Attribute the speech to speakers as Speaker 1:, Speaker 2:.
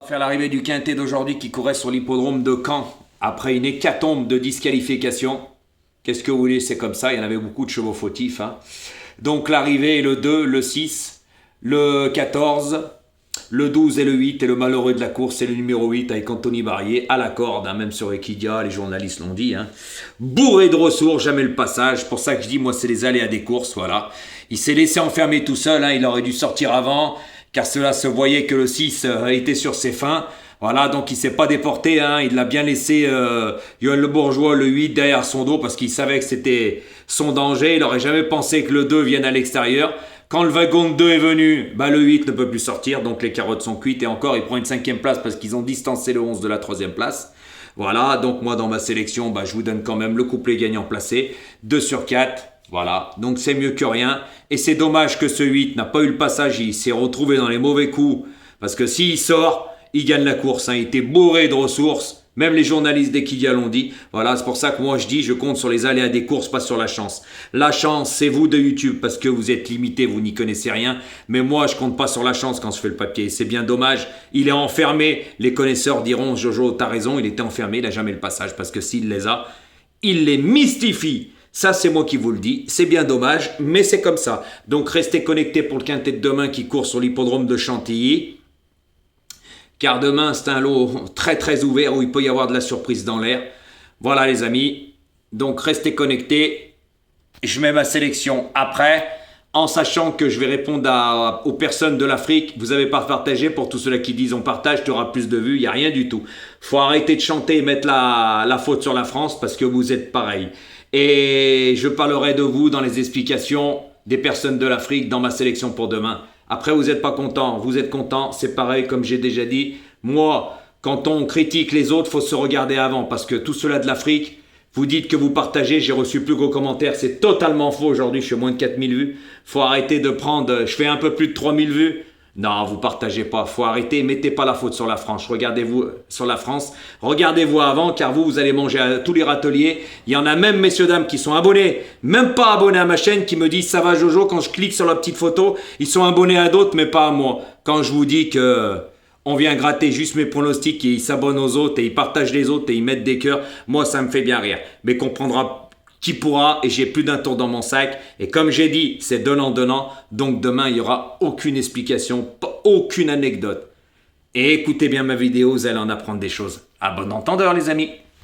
Speaker 1: Faire l'arrivée du quintet d'aujourd'hui qui courait sur l'hippodrome de Caen après une hécatombe de disqualification. Qu'est-ce que vous voulez, c'est comme ça, il y en avait beaucoup de chevaux fautifs. Donc l'arrivée est le 2, le 6, le 14, le 12 et le 8. Et le malheureux de la course, c'est le numéro 8 avec Anthony Barrier à la corde, même sur Equidia, les journalistes l'ont dit. Bourré de ressources, jamais le passage. Pour ça que je dis, moi, c'est les aléas des courses, voilà. Il s'est laissé enfermer tout seul, il aurait dû sortir avant, car cela se voyait que le 6 était sur ses fins. Voilà, donc il ne s'est pas déporté, il l'a bien laissé, Yoann Le Bourgeois, le 8 derrière son dos, parce qu'il savait que c'était son danger. Il n'aurait jamais pensé que le 2 vienne à l'extérieur. Quand le wagon de 2 est venu, le 8 ne peut plus sortir, donc les carottes sont cuites. Et encore, il prend une 5e place parce qu'ils ont distancé le 11 de la 3e place. Voilà, donc moi dans ma sélection, je vous donne quand même le couplet gagnant placé, 2 sur 4. Voilà, donc c'est mieux que rien. Et c'est dommage que ce 8 n'a pas eu le passage, il s'est retrouvé dans les mauvais coups. Parce que s'il sort, il gagne la course. Il était bourré de ressources. Même les journalistes d'Equidia l'ont dit. Voilà, c'est pour ça que moi je dis, je compte sur les aléas des courses, pas sur la chance. La chance, c'est vous de YouTube, parce que vous êtes limité, vous n'y connaissez rien. Mais moi, je compte pas sur la chance quand je fais le papier. C'est bien dommage. Il est enfermé. Les connaisseurs diront, Jojo, t'as raison, il était enfermé, il n'a jamais le passage. Parce que s'il les a, il les mystifie. Ça, c'est moi qui vous le dis. C'est bien dommage, mais c'est comme ça. Donc, restez connectés pour le quintet de demain qui court sur l'hippodrome de Chantilly. Car demain, c'est un lot très très ouvert où il peut y avoir de la surprise dans l'air. Voilà les amis. Donc, restez connectés. Je mets ma sélection après, en sachant que je vais répondre aux personnes de l'Afrique. Vous n'avez pas partagé, pour tous ceux-là qui disent on partage, tu auras plus de vues. Il n'y a rien du tout. Il faut arrêter de chanter et mettre la faute sur la France parce que vous êtes pareil. Et je parlerai de vous dans les explications des personnes de l'Afrique dans ma sélection pour demain. Après, vous n'êtes pas content, vous êtes content, c'est pareil comme j'ai déjà dit. Moi, quand on critique les autres, il faut se regarder avant parce que tout cela de l'Afrique, vous dites que vous partagez, j'ai reçu plus gros commentaires, c'est totalement faux aujourd'hui, je fais moins de 4000 vues. Faut arrêter de prendre, je fais un peu plus de 3000 vues. Non, vous partagez pas, faut arrêter, mettez pas la faute sur la France. Regardez-vous sur la France, regardez-vous avant, car vous allez manger à tous les râteliers. Il y en a même, messieurs, dames, qui sont abonnés, même pas abonnés à ma chaîne, qui me disent ça va Jojo, quand je clique sur la petite photo, ils sont abonnés à d'autres, mais pas à moi. Quand je vous dis que on vient gratter juste mes pronostics et ils s'abonnent aux autres et ils partagent les autres et ils mettent des cœurs, moi ça me fait bien rire. Mais comprendra qui pourra, et j'ai plus d'un tour dans mon sac. Et comme j'ai dit, c'est donnant-donnant. Donc demain, il n'y aura aucune explication, aucune anecdote. Et écoutez bien ma vidéo, vous allez en apprendre des choses. À bon entendeur les amis.